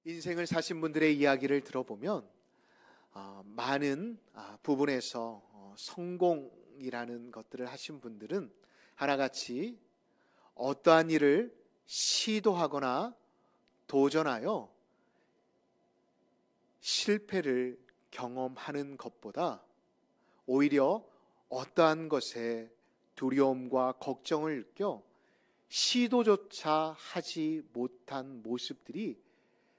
인생을 사신 분들의 이야기를 들어보면 많은 부분에서 성공이라는 것들을 하신 분들은 하나같이 어떠한 일을 시도하거나 도전하여 실패를 경험하는 것보다 오히려 어떠한 것에 두려움과 걱정을 느껴 시도조차 하지 못한 모습들이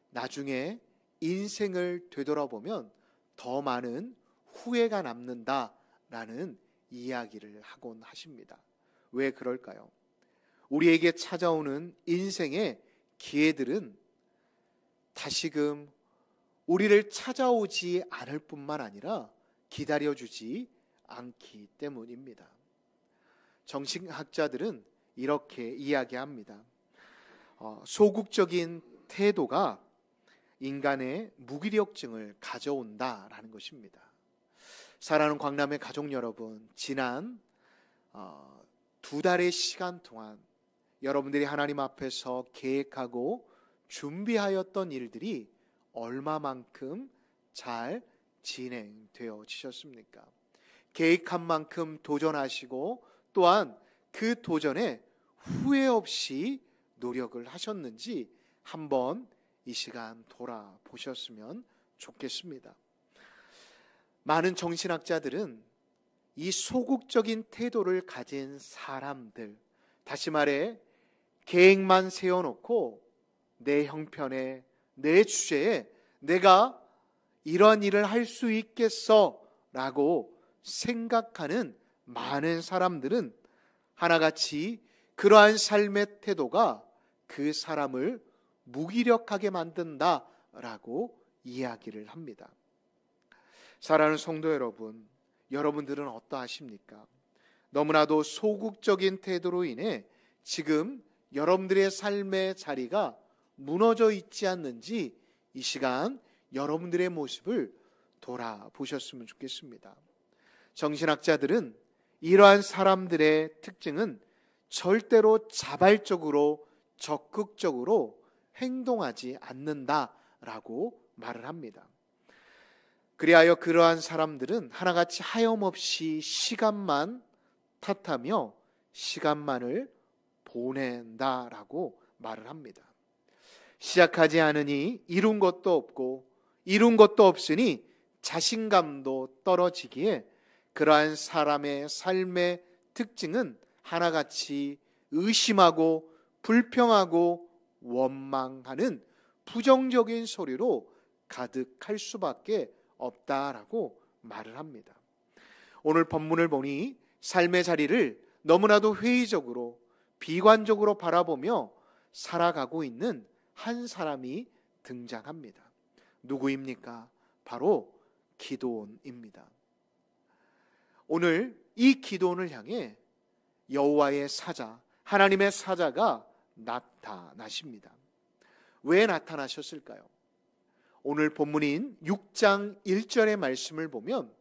나중에 인생을 되돌아보면 더 많은 후회가 남는다라는 이야기를 하곤 하십니다. 왜 그럴까요? 우리에게 찾아오는 인생의 기회들은 다시금 우리를 찾아오지 않을 뿐만 아니라 기다려주지 않기 때문입니다. 정신학자들은 이렇게 이야기합니다. 소극적인 태도가 인간의 무기력증을 가져온다라는 것입니다. 사랑하는 광남의 가족 여러분, 지난 2달의 시간 동안 여러분들이 하나님 앞에서 계획하고 준비하였던 일들이 얼마만큼 잘 진행되어지셨습니까? 계획한 만큼 도전하시고 또한 그 도전에 후회 없이 노력을 하셨는지 한번 이 시간 돌아보셨으면 좋겠습니다. 많은 정신학자들은 이 소극적인 태도를 가진 사람들, 다시 말해 계획만 세워놓고 내 형편에, 내 주제에 내가 이런 일을 할 수 있겠어 라고 생각하는 많은 사람들은 하나같이 그러한 삶의 태도가 그 사람을 무기력하게 만든다라고 이야기를 합니다. 사랑하는 성도 여러분, 여러분들은 어떠하십니까? 너무나도 소극적인 태도로 인해 지금 여러분들의 삶의 자리가 무너져 있지 않는지 이 시간 여러분들의 모습을 돌아보셨으면 좋겠습니다. 정신학자들은 이러한 사람들의 특징은 절대로 자발적으로 적극적으로 행동하지 않는다라고 말을 합니다. 그리하여 그러한 사람들은 하나같이 하염없이 시간만 탓하며 시간만을 보낸다라고 말을 합니다. 시작하지 않으니 이룬 것도 없고 이룬 것도 없으니 자신감도 떨어지기에 그러한 사람의 삶의 특징은 하나같이 의심하고 불평하고 원망하는 부정적인 소리로 가득할 수밖에 없다라고 말을 합니다. 오늘 본문을 보니 삶의 자리를 너무나도 회의적으로 비관적으로 바라보며 살아가고 있는 한 사람이 등장합니다. 누구입니까? 바로 기드온입니다. 오늘 이 기드온을 향해 여호와의 사자, 하나님의 사자가 나타나십니다. 왜 나타나셨을까요? 오늘 본문인 6장 1절의 말씀을 보면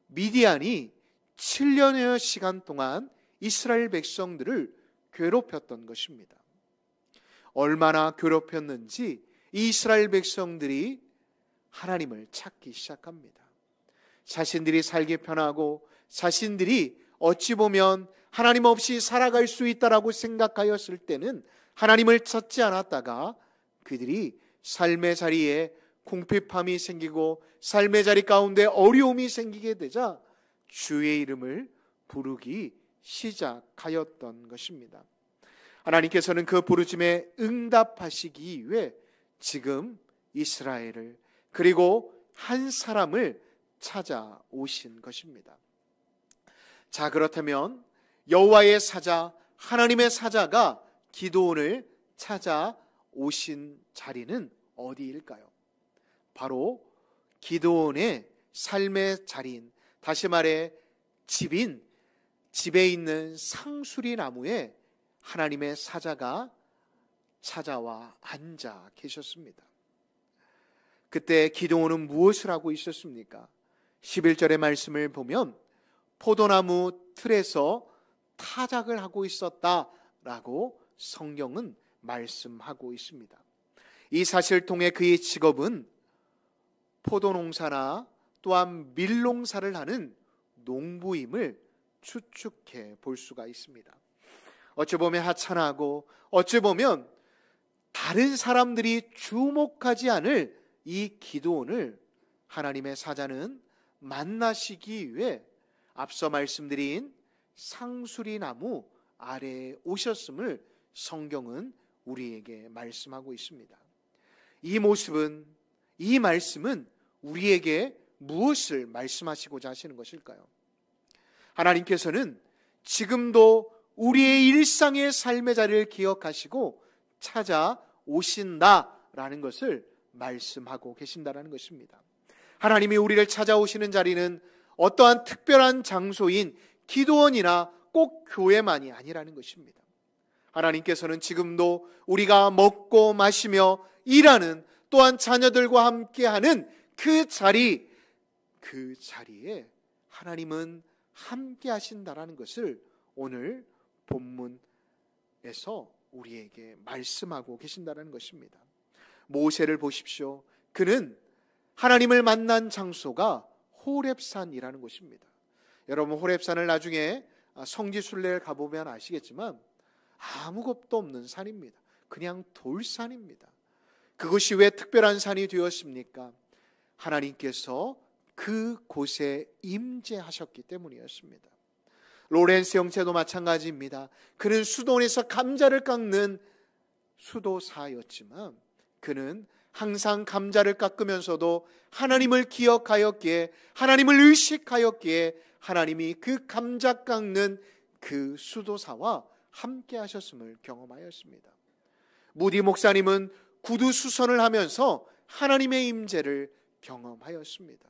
미디안이 7년여 시간 동안 이스라엘 백성들을 괴롭혔던 것입니다. 얼마나 괴롭혔는지 이 이스라엘 백성들이 하나님을 찾기 시작합니다. 자신들이 살기 편하고 자신들이 어찌 보면 하나님 없이 살아갈 수 있다라고 생각하였을 때는 하나님을 찾지 않았다가 그들이 삶의 자리에 궁핍함이 생기고 삶의 자리 가운데 어려움이 생기게 되자 주의 이름을 부르기 시작하였던 것입니다. 하나님께서는 그 부르심에 응답하시기 위해 지금 이스라엘을 그리고 한 사람을 찾아오신 것입니다. 자, 그렇다면 여호와의 사자, 하나님의 사자가 기드온을 찾아오신 자리는 어디일까요? 바로 기드온의 삶의 자리인, 다시 말해 집에 있는 상수리 나무에 하나님의 사자가 찾아와 앉아 계셨습니다. 그때 기드온은 무엇을 하고 있었습니까? 11절의 말씀을 보면 포도나무 틀에서 타작을 하고 있었다라고 성경은 말씀하고 있습니다. 이 사실을 통해 그의 직업은 포도농사나 또한 밀농사를 하는 농부임을 추측해 볼 수가 있습니다. 어찌 보면 하찮하고 어찌 보면 다른 사람들이 주목하지 않을 이 기드온을 하나님의 사자는 만나시기 위해 앞서 말씀드린 상수리 나무 아래에 오셨음을 성경은 우리에게 말씀하고 있습니다. 이 모습은, 이 말씀은 우리에게 무엇을 말씀하시고자 하시는 것일까요? 하나님께서는 지금도 우리의 일상의 삶의 자리를 기억하시고 찾아오신다라는 것을 말씀하고 계신다라는 것입니다. 하나님이 우리를 찾아오시는 자리는 어떠한 특별한 장소인 기도원이나 꼭 교회만이 아니라는 것입니다. 하나님께서는 지금도 우리가 먹고 마시며 일하는, 또한 자녀들과 함께하는 그 자리에 하나님은 함께 하신다라는 것을 오늘 본문에서 우리에게 말씀하고 계신다는 것입니다. 모세를 보십시오. 그는 하나님을 만난 장소가 호렙산이라는 곳입니다. 여러분, 호렙산을 나중에 성지순례를 가보면 아시겠지만 아무것도 없는 산입니다. 그냥 돌산입니다. 그것이 왜 특별한 산이 되었습니까? 하나님께서 그곳에 임재하셨기 때문이었습니다. 로렌스 형제도 마찬가지입니다. 그는 수도원에서 감자를 깎는 수도사였지만 그는 항상 감자를 깎으면서도 하나님을 기억하였기에, 하나님을 의식하였기에 하나님이 그 감자 깎는 그 수도사와 함께 하셨음을 경험하였습니다. 무디 목사님은 구두 수선을 하면서 하나님의 임재를 경험하였습니다.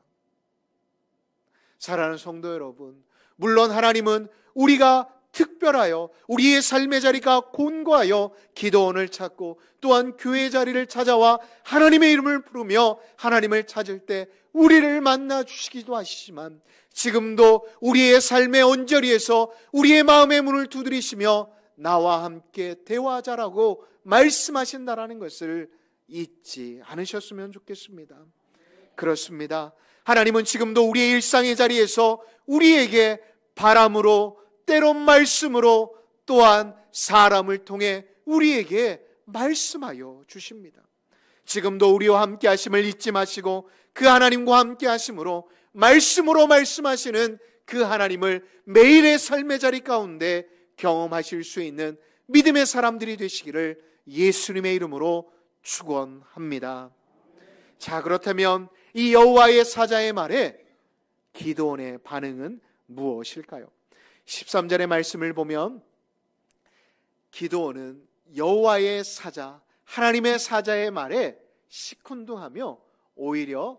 사랑하는 성도 여러분, 물론 하나님은 우리가 특별하여 우리의 삶의 자리가 곤고하여 기도원을 찾고 또한 교회 자리를 찾아와 하나님의 이름을 부르며 하나님을 찾을 때 우리를 만나 주시기도 하시지만 지금도 우리의 삶의 언저리에서 우리의 마음의 문을 두드리시며 나와 함께 대화하자라고 말씀하신다라는 것을 잊지 않으셨으면 좋겠습니다. 그렇습니다. 하나님은 지금도 우리의 일상의 자리에서 우리에게 바람으로, 때론 말씀으로, 또한 사람을 통해 우리에게 말씀하여 주십니다. 지금도 우리와 함께 하심을 잊지 마시고 그 하나님과 함께 하심으로 말씀으로 말씀하시는 그 하나님을 매일의 삶의 자리 가운데 경험하실 수 있는 믿음의 사람들이 되시기를 예수님의 이름으로 축원합니다. 자, 그렇다면 이 여호와의 사자의 말에 기드온의 반응은 무엇일까요? 13절의 말씀을 보면 기드온은 여호와의 사자, 하나님의 사자의 말에 시큰둥하며 오히려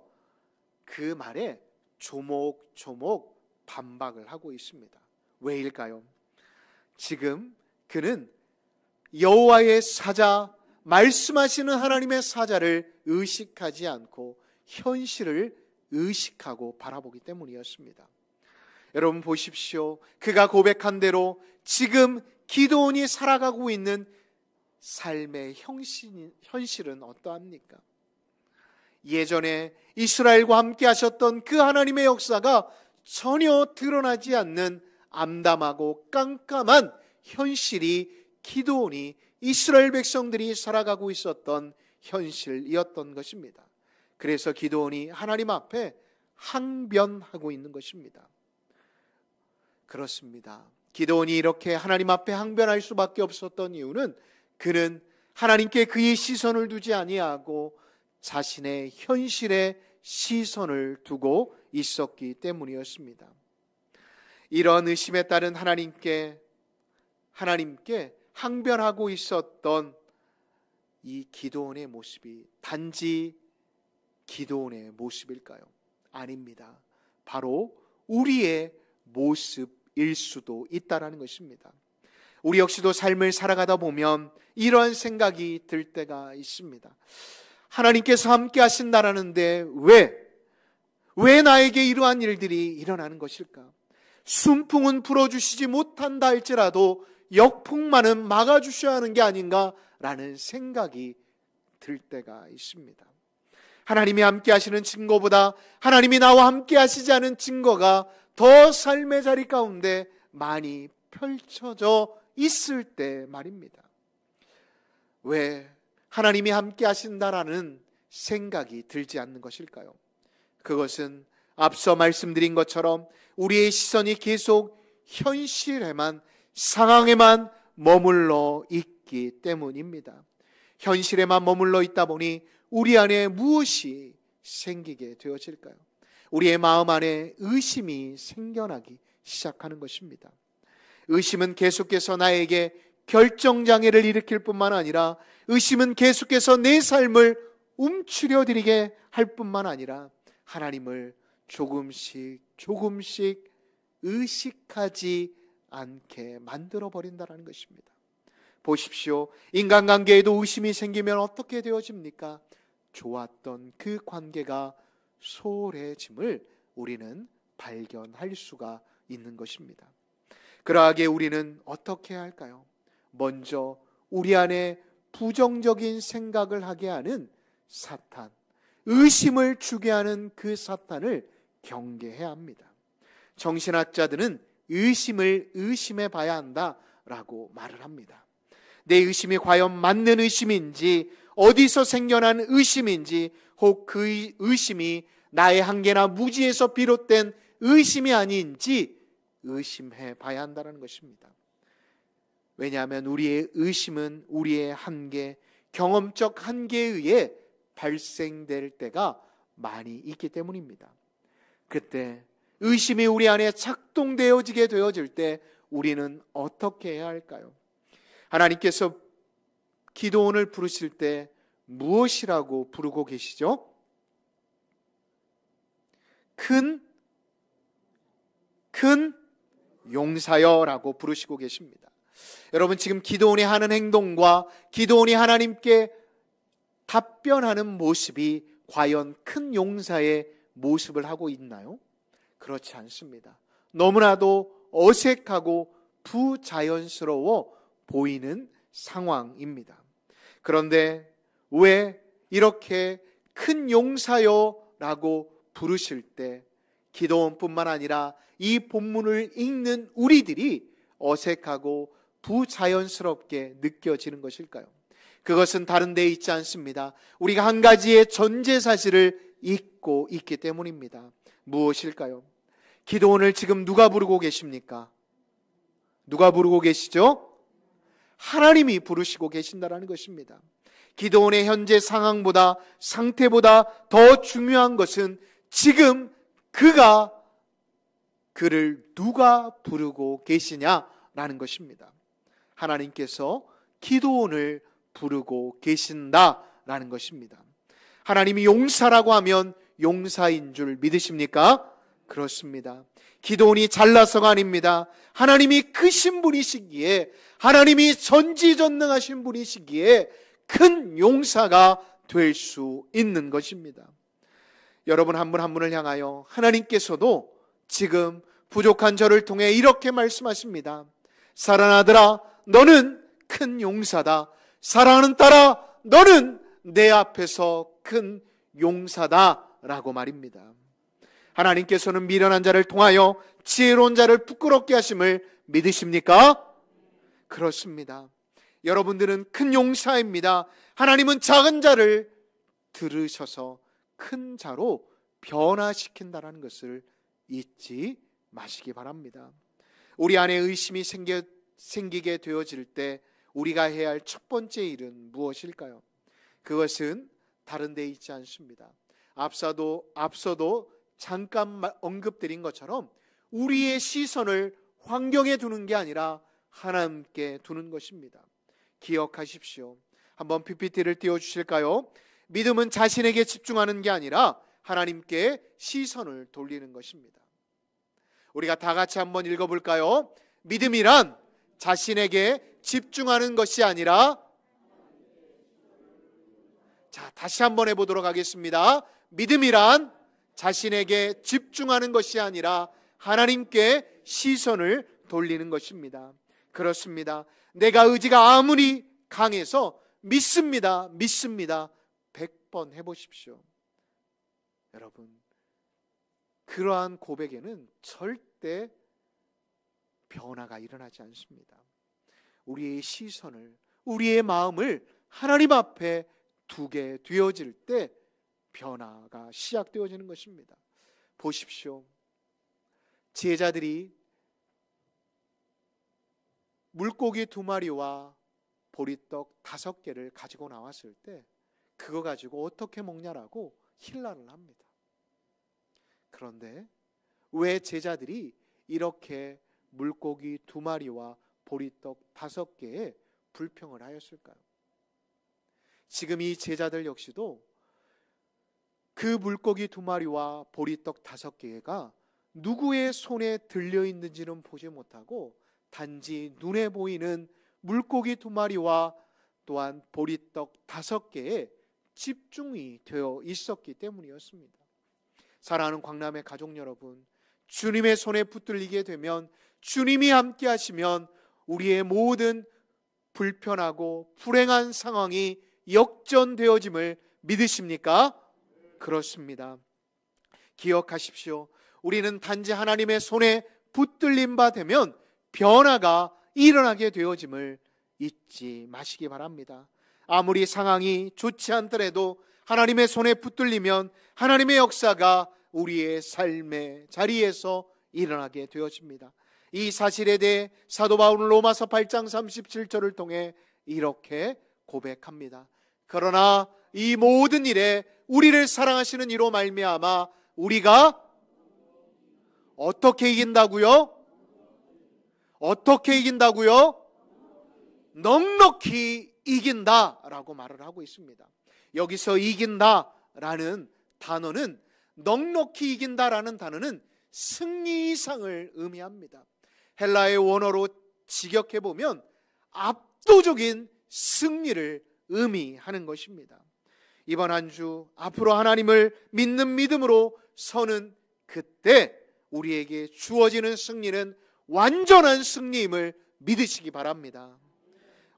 그 말에 조목조목 반박을 하고 있습니다. 왜일까요? 지금 그는 여호와의 사자, 말씀하시는 하나님의 사자를 의식하지 않고 현실을 의식하고 바라보기 때문이었습니다. 여러분 보십시오. 그가 고백한 대로 지금 기드온이 살아가고 있는 삶의 현실은 어떠합니까? 예전에 이스라엘과 함께 하셨던 그 하나님의 역사가 전혀 드러나지 않는 암담하고 깜깜한 현실이 기드온이 이스라엘 백성들이 살아가고 있었던 현실이었던 것입니다. 그래서 기드온이 하나님 앞에 항변하고 있는 것입니다. 그렇습니다. 기드온이 이렇게 하나님 앞에 항변할 수밖에 없었던 이유는 그는 하나님께 그의 시선을 두지 아니하고 자신의 현실에 시선을 두고 있었기 때문이었습니다. 이런 의심에 따른 하나님께 항변하고 있었던 이 기드온의 모습이 단지 기드온의 모습일까요? 아닙니다. 바로 우리의 모습일 수도 있다라는 것입니다. 우리 역시도 삶을 살아가다 보면 이러한 생각이 들 때가 있습니다. 하나님께서 함께 하신다라는데 왜 나에게 이러한 일들이 일어나는 것일까? 순풍은 불어주시지 못한다 할지라도 역풍만은 막아주셔야 하는 게 아닌가라는 생각이 들 때가 있습니다. 하나님이 함께 하시는 증거보다 하나님이 나와 함께 하시지 않은 증거가 더 삶의 자리 가운데 많이 펼쳐져 있을 때 말입니다. 왜 하나님이 함께 하신다라는 생각이 들지 않는 것일까요? 그것은 앞서 말씀드린 것처럼 우리의 시선이 계속 현실에만, 상황에만 머물러 있기 때문입니다. 현실에만 머물러 있다 보니 우리 안에 무엇이 생기게 되어질까요? 우리의 마음 안에 의심이 생겨나기 시작하는 것입니다. 의심은 계속해서 나에게 결정장애를 일으킬 뿐만 아니라, 의심은 계속해서 내 삶을 움츠려들이게 할 뿐만 아니라 하나님을 조금씩 의식하지 않게 만들어버린다는 것입니다. 보십시오. 인간관계에도 의심이 생기면 어떻게 되어집니까? 좋았던 그 관계가 소홀해짐을 우리는 발견할 수가 있는 것입니다. 그러하게 우리는 어떻게 해야 할까요? 먼저 우리 안에 부정적인 생각을 하게 하는 사탄, 의심을 주게 하는 그 사탄을 경계해야 합니다. 정신학자들은 의심을 의심해 봐야 한다라고 말을 합니다. 내 의심이 과연 맞는 의심인지, 어디서 생겨난 의심인지, 혹 그 의심이 나의 한계나 무지에서 비롯된 의심이 아닌지 의심해 봐야 한다는 것입니다. 왜냐하면 우리의 의심은 우리의 한계, 경험적 한계에 의해 발생될 때가 많이 있기 때문입니다. 그때 의심이 우리 안에 작동되어지게 되어질 때 우리는 어떻게 해야 할까요? 하나님께서 기도원을 부르실 때 무엇이라고 부르고 계시죠? 큰 용사여라고 부르시고 계십니다. 여러분, 지금 기도원이 하는 행동과 기도원이 하나님께 답변하는 모습이 과연 큰 용사의 모습을 하고 있나요? 그렇지 않습니다. 너무나도 어색하고 부자연스러워 보이는 상황입니다. 그런데 왜 이렇게 큰 용사여라고 부르실 때 기도원뿐만 아니라 이 본문을 읽는 우리들이 어색하고 부자연스럽게 느껴지는 것일까요? 그것은 다른 데 있지 않습니다. 우리가 한 가지의 전제 사실을 잊고 있기 때문입니다. 무엇일까요? 기도원을 지금 누가 부르고 계십니까? 누가 부르고 계시죠? 하나님이 부르시고 계신다라는 것입니다. 기도원의 현재 상태보다 더 중요한 것은 지금 그를 누가 부르고 계시냐라는 것입니다. 하나님께서 기도원을 부르고 계신다라는 것입니다. 하나님이 용사라고 하면 용사인 줄 믿으십니까? 그렇습니다. 기도원이 잘나서가 아닙니다. 하나님이 크신 분이시기에, 하나님이 전지전능하신 분이시기에 큰 용사가 될 수 있는 것입니다. 여러분 한 분 한 분을 향하여 하나님께서도 지금 부족한 저를 통해 이렇게 말씀하십니다. 사랑하는 아들아, 너는 큰 용사다. 사랑하는 딸아, 너는 내 앞에서 큰 용사다 라고 말입니다. 하나님께서는 미련한 자를 통하여 지혜로운 자를 부끄럽게 하심을 믿으십니까? 그렇습니다. 여러분들은 큰 용사입니다. 하나님은 작은 자를 들으셔서 큰 자로 변화시킨다는 것을 잊지 마시기 바랍니다. 우리 안에 의심이 생기게 되어질 때 우리가 해야 할 첫 번째 일은 무엇일까요? 그것은 다른 데 있지 않습니다. 앞서도 잠깐 언급드린 것처럼 우리의 시선을 환경에 두는 게 아니라 하나님께 두는 것입니다. 기억하십시오. 한번 PPT를 띄워주실까요? 믿음은 자신에게 집중하는 게 아니라 하나님께 시선을 돌리는 것입니다. 우리가 다 같이 한번 읽어볼까요? 믿음이란 자신에게 집중하는 것이 아니라, 자, 다시 한번 해보도록 하겠습니다. 믿음이란 자신에게 집중하는 것이 아니라 하나님께 시선을 돌리는 것입니다. 그렇습니다. 내가 의지가 아무리 강해서 믿습니다. 믿습니다. 100번 해보십시오. 여러분, 그러한 고백에는 절대 변화가 일어나지 않습니다. 우리의 시선을, 우리의 마음을 하나님 앞에 두게 되어질 때 변화가 시작되어지는 것입니다. 보십시오. 제자들이 물고기 2마리와 보리떡 5개를 가지고 나왔을 때 그거 가지고 어떻게 먹냐라고 힐난을 합니다. 그런데 왜 제자들이 이렇게 물고기 2마리와 보리떡 5개에 불평을 하였을까요? 지금 이 제자들 역시도 그 물고기 2마리와 보리떡 5개가 누구의 손에 들려있는지는 보지 못하고 단지 눈에 보이는 물고기 2마리와 또한 보리떡 5개에 집중이 되어 있었기 때문이었습니다. 사랑하는 광남의 가족 여러분, 주님의 손에 붙들리게 되면, 주님이 함께 하시면 우리의 모든 불편하고 불행한 상황이 역전되어짐을 믿으십니까? 그렇습니다. 기억하십시오. 우리는 단지 하나님의 손에 붙들림 바 되면 변화가 일어나게 되어짐을 잊지 마시기 바랍니다. 아무리 상황이 좋지 않더라도 하나님의 손에 붙들리면 하나님의 역사가 우리의 삶의 자리에서 일어나게 되어집니다. 이 사실에 대해 사도 바울은 로마서 8장 37절을 통해 이렇게 고백합니다. 그러나 이 모든 일에 우리를 사랑하시는 이로 말미암아 우리가 어떻게 이긴다고요? 어떻게 이긴다고요? 넉넉히 이긴다라고 말을 하고 있습니다. 여기서 이긴다라는 단어는, 넉넉히 이긴다라는 단어는 승리 이상을 의미합니다. 헬라의 원어로 직역해보면 압도적인 승리를 의미하는 것입니다. 이번 한 주 앞으로 하나님을 믿는 믿음으로 서는 그때 우리에게 주어지는 승리는 완전한 승리임을 믿으시기 바랍니다.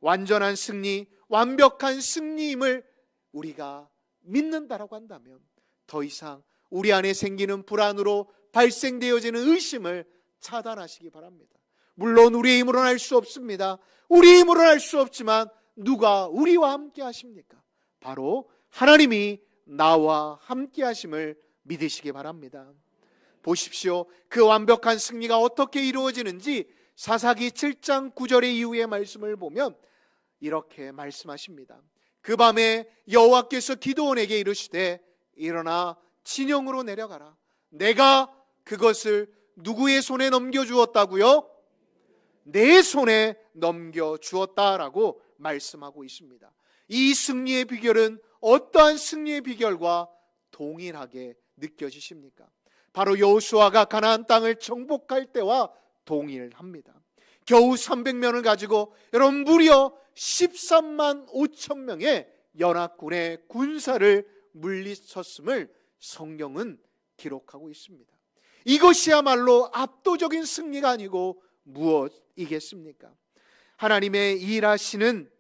완전한 승리, 완벽한 승리임을 우리가 믿는다라고 한다면 더 이상 우리 안에 생기는 불안으로 발생되어지는 의심을 차단하시기 바랍니다. 물론 우리의 힘으로는 할 수 없습니다. 우리 힘으로는 할 수 없지만 누가 우리와 함께 하십니까? 바로 하나님이 나와 함께 하심을 믿으시기 바랍니다. 보십시오. 그 완벽한 승리가 어떻게 이루어지는지 사사기 7장 9절의 이후의 말씀을 보면 이렇게 말씀하십니다. 그 밤에 여호와께서 기드온에게 이르시되 일어나 진영으로 내려가라. 내가 그것을 누구의 손에 넘겨주었다고요? 내 손에 넘겨주었다라고 말씀하고 있습니다. 이 승리의 비결은 어떠한 승리의 비결과 동일하게 느껴지십니까? 바로 여호수아가 가나안 땅을 정복할 때와 동일합니다. 겨우 300명을 가지고 여러분 무려 13만 5천 명의 연합군의 군사를 물리쳤음을 성경은 기록하고 있습니다. 이것이야말로 압도적인 승리가 아니고 무엇이겠습니까? 하나님의 일하시는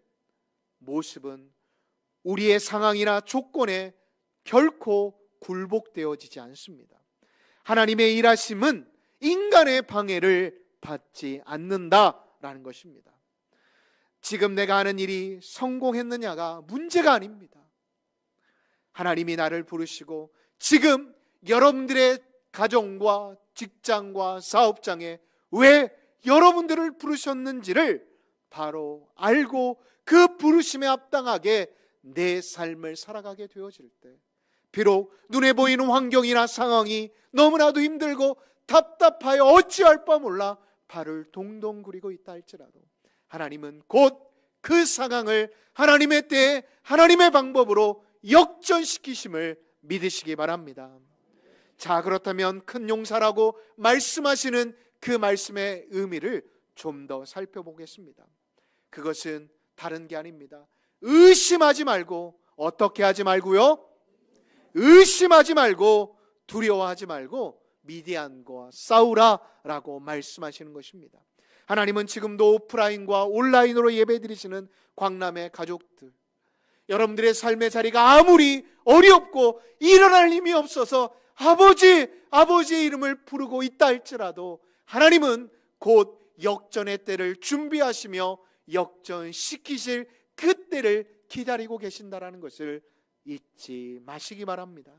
모습은 우리의 상황이나 조건에 결코 굴복되어지지 않습니다. 하나님의 일하심은 인간의 방해를 받지 않는다라는 것입니다. 지금 내가 하는 일이 성공했느냐가 문제가 아닙니다. 하나님이 나를 부르시고 지금 여러분들의 가정과 직장과 사업장에 왜 여러분들을 부르셨는지를 바로 알고 그 부르심에 합당하게 내 삶을 살아가게 되어질 때, 비록 눈에 보이는 환경이나 상황이 너무나도 힘들고 답답하여 어찌할 바 몰라 발을 동동 구리고 있다 할지라도 하나님은 곧 그 상황을 하나님의 때에 하나님의 방법으로 역전시키심을 믿으시기 바랍니다. 자, 그렇다면 큰 용사라고 말씀하시는 그 말씀의 의미를 좀 더 살펴보겠습니다. 그것은 다른 게 아닙니다. 의심하지 말고, 어떻게 하지 말고요? 의심하지 말고 두려워하지 말고 미디안과 싸우라라고 말씀하시는 것입니다. 하나님은 지금도 오프라인과 온라인으로 예배드리시는 광남의 가족들, 여러분들의 삶의 자리가 아무리 어렵고 일어날 힘이 없어서 아버지의 이름을 부르고 있다 할지라도 하나님은 곧 역전의 때를 준비하시며 역전시키실 그 때를 기다리고 계신다라는 것을 잊지 마시기 바랍니다.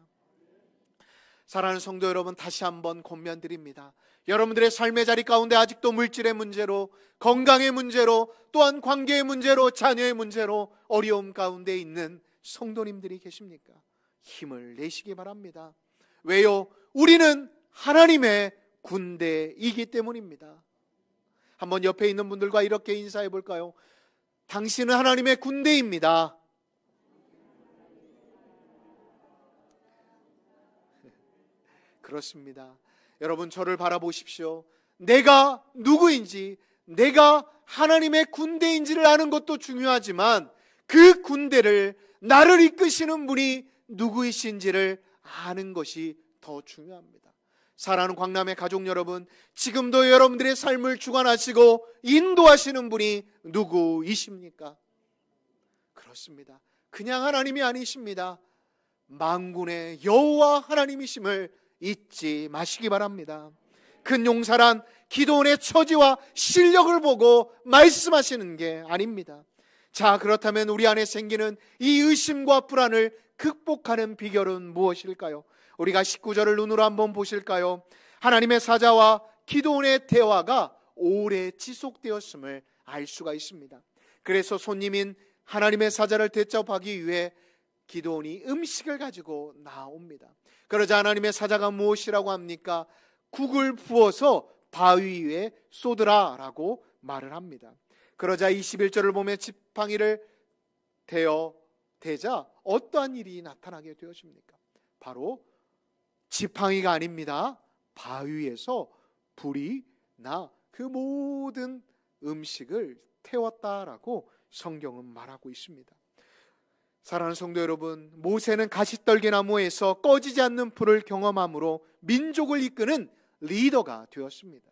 사랑하는 성도 여러분, 다시 한번 권면드립니다. 여러분들의 삶의 자리 가운데 아직도 물질의 문제로, 건강의 문제로, 또한 관계의 문제로, 자녀의 문제로 어려움 가운데 있는 성도님들이 계십니까? 힘을 내시기 바랍니다. 왜요? 우리는 하나님의 군대이기 때문입니다. 한번 옆에 있는 분들과 이렇게 인사해 볼까요? 당신은 하나님의 군대입니다. 그렇습니다. 여러분, 저를 바라보십시오. 내가 누구인지, 내가 하나님의 군대인지를 아는 것도 중요하지만 그 군대를 나를 이끄시는 분이 누구이신지를 아는 것이 더 중요합니다. 사랑하는 광남의 가족 여러분, 지금도 여러분들의 삶을 주관하시고 인도하시는 분이 누구이십니까? 그렇습니다. 그냥 하나님이 아니십니다. 만군의 여호와 하나님이심을 잊지 마시기 바랍니다. 큰 용사란 기도원의 처지와 실력을 보고 말씀하시는 게 아닙니다. 자, 그렇다면 우리 안에 생기는 이 의심과 불안을 극복하는 비결은 무엇일까요? 우리가 19절을 눈으로 한번 보실까요? 하나님의 사자와 기도원의 대화가 오래 지속되었음을 알 수가 있습니다. 그래서 손님인 하나님의 사자를 대접하기 위해 기도원이 음식을 가지고 나옵니다. 그러자 하나님의 사자가 무엇이라고 합니까? 국을 부어서 바위 위에 쏟으라라고 말을 합니다. 그러자 21절을 보면 지팡이를 대자 어떠한 일이 나타나게 되었습니까? 바로 지팡이가 아닙니다. 바위에서 불이 나 그 모든 음식을 태웠다라고 성경은 말하고 있습니다. 사랑하는 성도 여러분, 모세는 가시떨기나무에서 꺼지지 않는 불을 경험함으로 민족을 이끄는 리더가 되었습니다.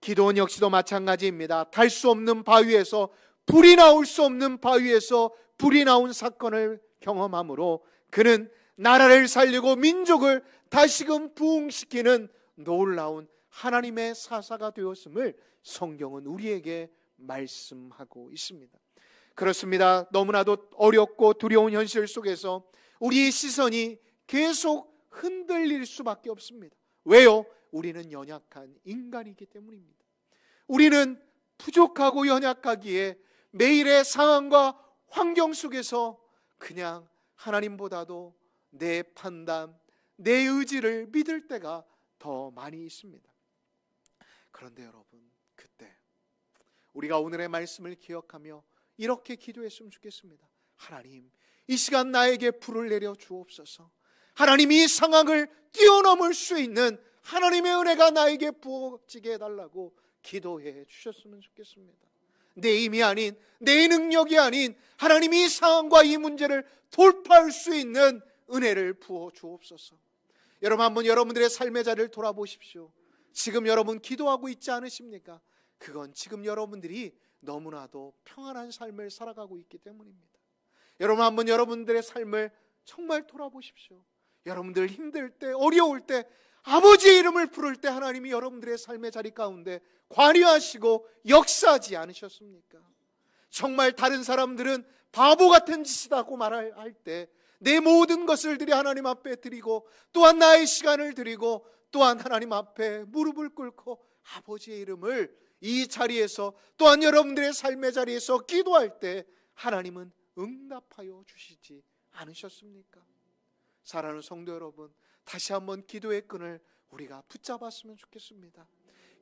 기도원 역시도 마찬가지입니다. 달 수 없는 바위에서 불이 나올 수 없는 바위에서 불이 나온 사건을 경험함으로 그는 나라를 살리고 민족을 다시금 부흥시키는 놀라운 하나님의 사사가 되었음을 성경은 우리에게 말씀하고 있습니다. 그렇습니다. 너무나도 어렵고 두려운 현실 속에서 우리의 시선이 계속 흔들릴 수밖에 없습니다. 왜요? 우리는 연약한 인간이기 때문입니다. 우리는 부족하고 연약하기에 매일의 상황과 환경 속에서 그냥 하나님보다도 내 판단, 내 의지를 믿을 때가 더 많이 있습니다. 그런데 여러분, 그때 우리가 오늘의 말씀을 기억하며 이렇게 기도했으면 좋겠습니다. 하나님, 이 시간 나에게 불을 내려 주옵소서. 하나님, 이 상황을 뛰어넘을 수 있는 하나님의 은혜가 나에게 부어지게 해달라고 기도해 주셨으면 좋겠습니다. 내 힘이 아닌, 내 능력이 아닌 하나님이 이 상황과 이 문제를 돌파할 수 있는 은혜를 부어 주옵소서. 여러분, 한번 여러분들의 삶의 자리를 돌아보십시오. 지금 여러분 기도하고 있지 않으십니까? 그건 지금 여러분들이 너무나도 평안한 삶을 살아가고 있기 때문입니다. 여러분, 한번 여러분들의 삶을 정말 돌아보십시오. 여러분들 힘들 때, 어려울 때, 아버지의 이름을 부를 때 하나님이 여러분들의 삶의 자리 가운데 관여하시고 역사하지 않으셨습니까? 정말 다른 사람들은 바보 같은 짓이라고 말할 때 내 모든 것을 들이 하나님 앞에 드리고 또한 나의 시간을 드리고 또한 하나님 앞에 무릎을 꿇고 아버지의 이름을 이 자리에서 또한 여러분들의 삶의 자리에서 기도할 때 하나님은 응답하여 주시지 않으셨습니까? 사랑하는 성도 여러분, 다시 한번 기도의 끈을 우리가 붙잡았으면 좋겠습니다.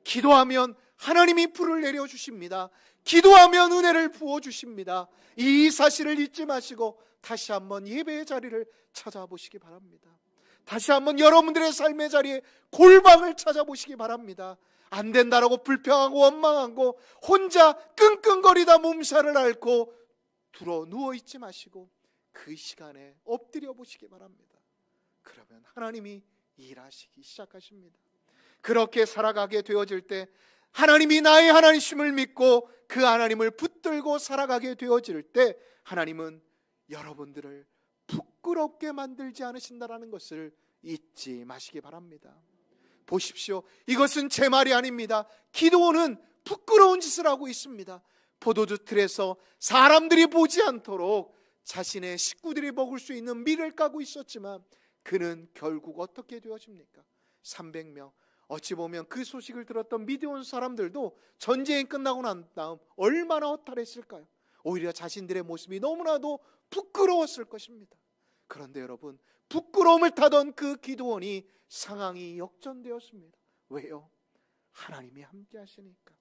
기도하면 하나님이 불을 내려주십니다. 기도하면 은혜를 부어주십니다. 이 사실을 잊지 마시고 다시 한번 예배의 자리를 찾아보시기 바랍니다. 다시 한번 여러분들의 삶의 자리에 골방을 찾아보시기 바랍니다. 안 된다라고 불평하고 원망하고 혼자 끙끙거리다 몸살을 앓고 누워있지 마시고 그 시간에 엎드려 보시기 바랍니다. 그러면 하나님이 일하시기 시작하십니다. 그렇게 살아가게 되어질 때 하나님이 나의 하나님심을 믿고 그 하나님을 붙들고 살아가게 되어질 때 하나님은 여러분들을 부끄럽게 만들지 않으신다라는 것을 잊지 마시기 바랍니다. 보십시오. 이것은 제 말이 아닙니다. 기드온은 부끄러운 짓을 하고 있습니다. 포도주 틀에서 사람들이 보지 않도록 자신의 식구들이 먹을 수 있는 밀을 까고 있었지만 그는 결국 어떻게 되어집니까? 300명. 어찌 보면 그 소식을 들었던 미디온 사람들도 전쟁이 끝나고 난 다음 얼마나 허탈했을까요? 오히려 자신들의 모습이 너무나도 부끄러웠을 것입니다. 그런데 여러분, 부끄러움을 타던 그 기드온이 상황이 역전되었습니다. 왜요? 하나님이 함께 하시니까.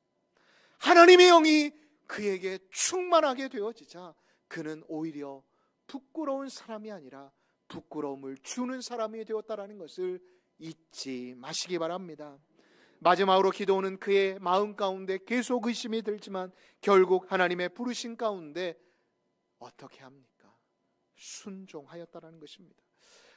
하나님의 영이 그에게 충만하게 되어지자 그는 오히려 부끄러운 사람이 아니라 부끄러움을 주는 사람이 되었다는 것을 잊지 마시기 바랍니다. 마지막으로 기도는 그의 마음 가운데 계속 의심이 들지만 결국 하나님의 부르신 가운데 어떻게 합니까? 순종하였다는 것입니다.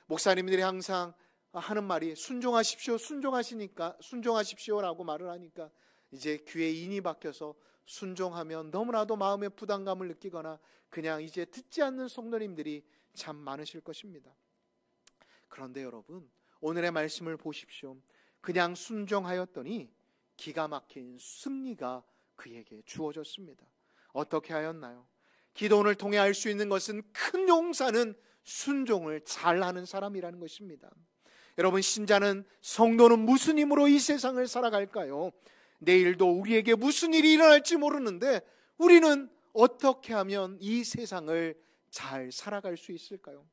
목사님들이 항상 하는 말이 순종하십시오, 순종하십시오라고 말을 하니까 이제 귀에 인이 박혀서 순종하면 너무나도 마음의 부담감을 느끼거나 그냥 이제 듣지 않는 성도님들이 참 많으실 것입니다. 그런데 여러분, 오늘의 말씀을 보십시오. 그냥 순종하였더니 기가 막힌 승리가 그에게 주어졌습니다. 어떻게 하였나요? 기도를 통해 알 수 있는 것은 큰 용사는 순종을 잘하는 사람이라는 것입니다. 여러분, 신자는, 성도는 무슨 힘으로 이 세상을 살아갈까요? 내일도 우리에게 무슨 일이 일어날지 모르는데 우리는 어떻게 하면 이 세상을 잘 살아갈 수 있을까요?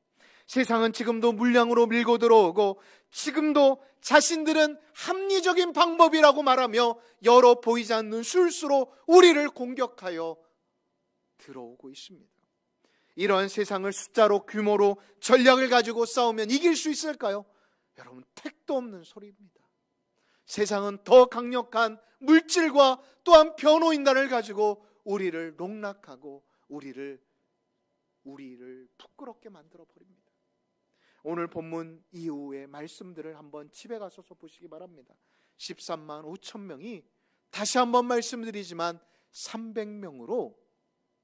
세상은 지금도 물량으로 밀고 들어오고 지금도 자신들은 합리적인 방법이라고 말하며 여러 보이지 않는 술수로 우리를 공격하여 들어오고 있습니다. 이러한 세상을 숫자로, 규모로, 전략을 가지고 싸우면 이길 수 있을까요? 여러분, 택도 없는 소리입니다. 세상은 더 강력한 물질과 또한 변호인단을 가지고 우리를 농락하고 우리를 부끄럽게 만들어 버립니다. 오늘 본문 이후의 말씀들을 한번 집에 가셔서 보시기 바랍니다. 13만 5천 명이 다시 한번 말씀드리지만 300명으로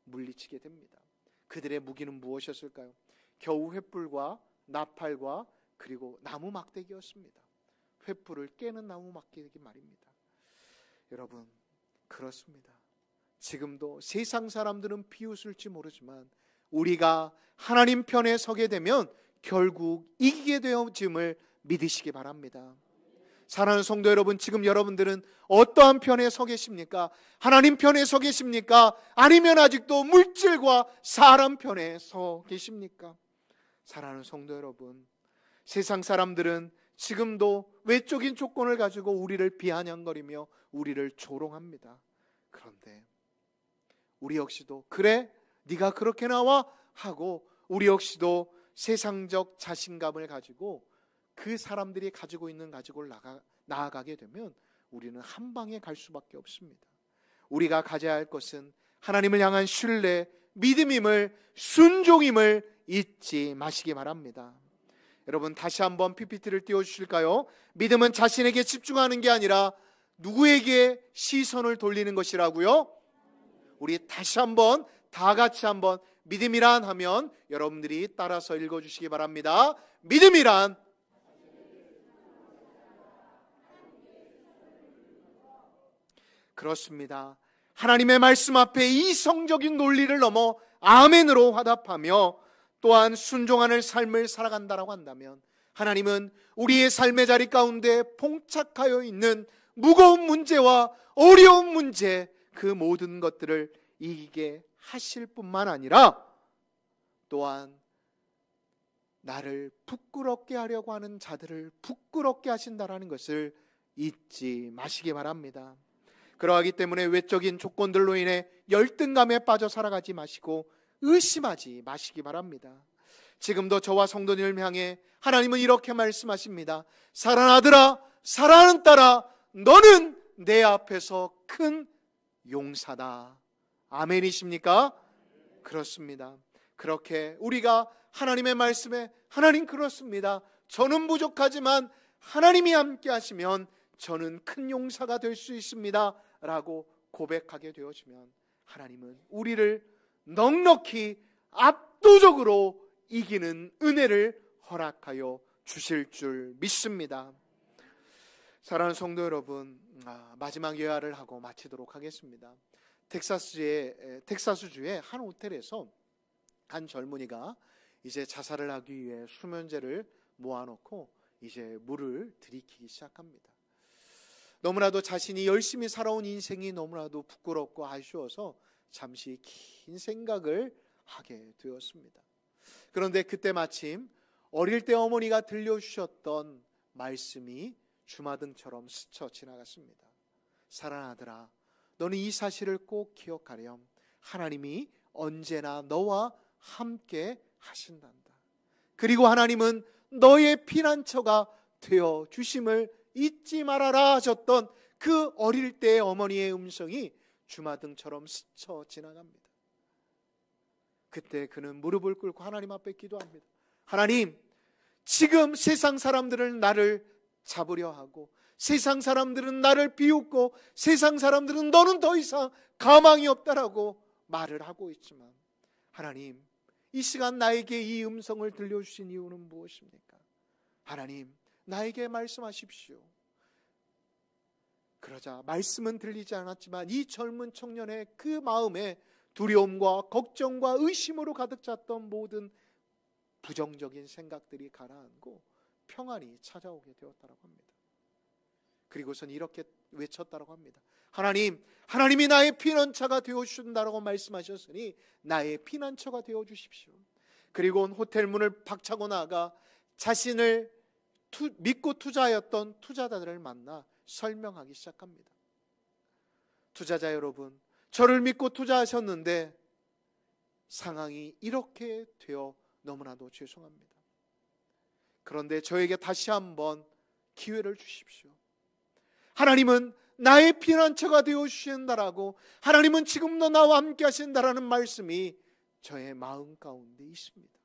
물리치게 됩니다. 그들의 무기는 무엇이었을까요? 겨우 횃불과 나팔과 그리고 나무 막대기였습니다. 횃불을 깨는 나무 막대기 말입니다. 여러분, 그렇습니다. 지금도 세상 사람들은 비웃을지 모르지만 우리가 하나님 편에 서게 되면 결국 이기게 되어짐을 믿으시기 바랍니다. 사랑하는 성도 여러분, 지금 여러분들은 어떠한 편에 서 계십니까? 하나님 편에 서 계십니까? 아니면 아직도 물질과 사람 편에 서 계십니까? 사랑하는 성도 여러분, 세상 사람들은 지금도 외적인 조건을 가지고 우리를 비아냥거리며 우리를 조롱합니다. 그런데 우리 역시도 그래? 네가 그렇게 나와? 하고 우리 역시도 세상적 자신감을 가지고 그 사람들이 가지고 있는 가지고 나아가게 되면 우리는 한 방에 갈 수밖에 없습니다. 우리가 가져야 할 것은 하나님을 향한 신뢰, 믿음임을, 순종임을 잊지 마시기 바랍니다. 여러분, 다시 한번 PPT를 띄워주실까요? 믿음은 자신에게 집중하는 게 아니라 누구에게 시선을 돌리는 것이라고요? 우리 다시 한번, 다 같이 한번 믿음이란 하면 여러분들이 따라서 읽어주시기 바랍니다. 믿음이란 그렇습니다. 하나님의 말씀 앞에 이성적인 논리를 넘어 아멘으로 화답하며 또한 순종하는 삶을 살아간다라고 한다면 하나님은 우리의 삶의 자리 가운데 봉착하여 있는 무거운 문제와 어려운 문제, 그 모든 것들을 이기게 하실 뿐만 아니라 또한 나를 부끄럽게 하려고 하는 자들을 부끄럽게 하신다라는 것을 잊지 마시기 바랍니다. 그러하기 때문에 외적인 조건들로 인해 열등감에 빠져 살아가지 마시고 의심하지 마시기 바랍니다. 지금도 저와 성도님을 향해 하나님은 이렇게 말씀하십니다. 사랑하는 아들아, 사랑하는 딸아, 너는 내 앞에서 큰 용사다. 아멘이십니까? 그렇습니다. 그렇게 우리가 하나님의 말씀에 하나님 그렇습니다. 저는 부족하지만 하나님이 함께 하시면 저는 큰 용사가 될 수 있습니다 라고 고백하게 되어지면 하나님은 우리를 넉넉히 압도적으로 이기는 은혜를 허락하여 주실 줄 믿습니다. 사랑하는 성도 여러분, 마지막 예화를 하고 마치도록 하겠습니다. 텍사스주의 한 호텔에서 한 젊은이가 이제 자살을 하기 위해 수면제를 모아놓고 이제 물을 들이키기 시작합니다. 너무나도 자신이 열심히 살아온 인생이 너무나도 부끄럽고 아쉬워서 잠시 긴 생각을 하게 되었습니다. 그런데 그때 마침 어릴 때 어머니가 들려주셨던 말씀이 주마등처럼 스쳐 지나갔습니다. 사랑하는 아들아, 너는 이 사실을 꼭 기억하렴. 하나님이 언제나 너와 함께 하신단다. 그리고 하나님은 너의 피난처가 되어 주심을 잊지 말아라 하셨던 그 어릴 때의 어머니의 음성이 주마등처럼 스쳐 지나갑니다. 그때 그는 무릎을 꿇고 하나님 앞에 기도합니다. 하나님, 지금 세상 사람들은 나를 잡으려 하고, 세상 사람들은 나를 비웃고, 세상 사람들은 너는 더 이상 가망이 없다라고 말을 하고 있지만, 하나님, 이 시간 나에게 이 음성을 들려주신 이유는 무엇입니까? 하나님, 나에게 말씀하십시오. 그러자 말씀은 들리지 않았지만 이 젊은 청년의 그 마음에 두려움과 걱정과 의심으로 가득 찼던 모든 부정적인 생각들이 가라앉고 평안이 찾아오게 되었다고 합니다. 그리고선 이렇게 외쳤다고 합니다. 하나님, 하나님이 나의 피난처가 되어주신다고 말씀하셨으니 나의 피난처가 되어주십시오. 그리고 호텔 문을 박차고 나가 자신을 믿고 투자하였던 투자자들을 만나 설명하기 시작합니다. 투자자 여러분, 저를 믿고 투자하셨는데 상황이 이렇게 되어 너무나도 죄송합니다. 그런데 저에게 다시 한번 기회를 주십시오. 하나님은 나의 피난처가 되어주신다라고, 하나님은 지금도 나와 함께 하신다라는 말씀이 저의 마음 가운데 있습니다.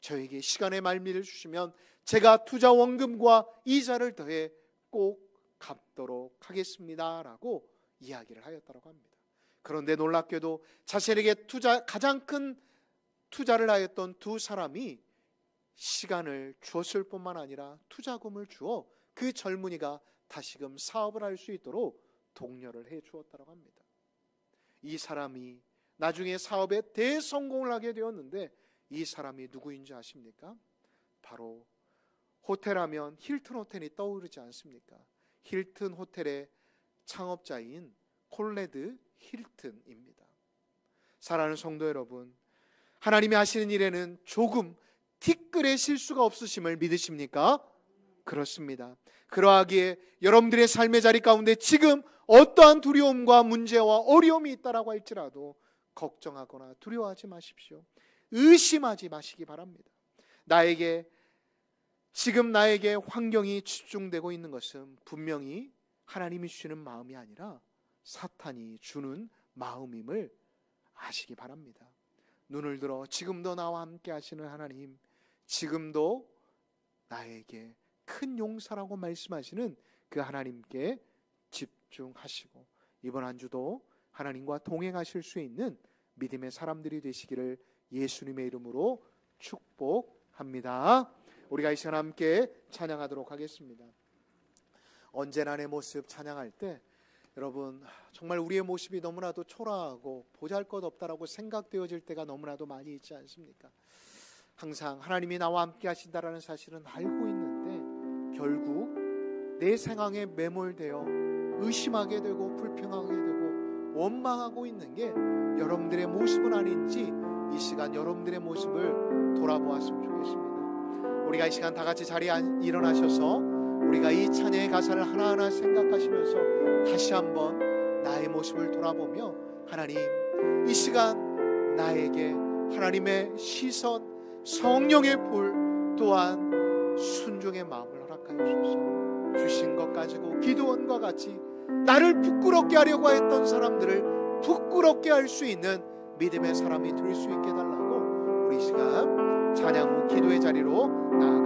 저에게 시간의 말미를 주시면 제가 투자 원금과 이자를 더해 꼭 갚도록 하겠습니다 라고 이야기를 하였다고 합니다. 그런데 놀랍게도 자신에게 가장 큰 투자를 하였던 두 사람이 시간을 주었을 뿐만 아니라 투자금을 주어 그 젊은이가 다시금 사업을 할 수 있도록 독려를 해 주었다고 합니다. 이 사람이 나중에 사업에 대성공을 하게 되었는데 이 사람이 누구인지 아십니까? 바로 호텔하면 힐튼 호텔이 떠오르지 않습니까? 힐튼 호텔의 창업자인 콜레드 힐튼입니다. 사랑하는 성도 여러분, 하나님이 하시는 일에는 조금 티끌의 실수가 없으심을 믿으십니까? 그렇습니다. 그러하기에 여러분들의 삶의 자리 가운데 지금 어떠한 두려움과 문제와 어려움이 있다라고 할지라도 걱정하거나 두려워하지 마십시오. 의심하지 마시기 바랍니다. 지금 나에게 환경이 집중되고 있는 것은 분명히 하나님이 주시는 마음이 아니라 사탄이 주는 마음임을 아시기 바랍니다. 눈을 들어 지금도 나와 함께 하시는 하나님, 지금도 나에게 큰 용서라고 말씀하시는 그 하나님께 집중하시고 이번 한 주도 하나님과 동행하실 수 있는 믿음의 사람들이 되시기를 예수님의 이름으로 축복합니다. 우리가 이 시간 함께 찬양하도록 하겠습니다. 언제나 내 모습 찬양할 때 여러분, 정말 우리의 모습이 너무나도 초라하고 보잘것없다라고 생각되어질 때가 너무나도 많이 있지 않습니까? 항상 하나님이 나와 함께 하신다라는 사실은 알고 있는데 결국 내 상황에 매몰되어 의심하게 되고 불평하게 되고 원망하고 있는 게 여러분들의 모습은 아닌지 이 시간 여러분들의 모습을 돌아보았으면 좋겠습니다. 우리가 이 시간 다 같이 자리에 일어나셔서 우리가 이 찬양의 가사를 하나하나 생각하시면서 다시 한번 나의 모습을 돌아보며 하나님, 이 시간 나에게 하나님의 시선, 성령의 불, 또한 순종의 마음을 허락하여 주소서. 주신 것 가지고 기드온과 같이 나를 부끄럽게 하려고 했던 사람들을 부끄럽게 할 수 있는 믿음의 사람이 될 수 있게 달라고 우리 시간 찬양 후 기도의 자리로 나아가겠습니다.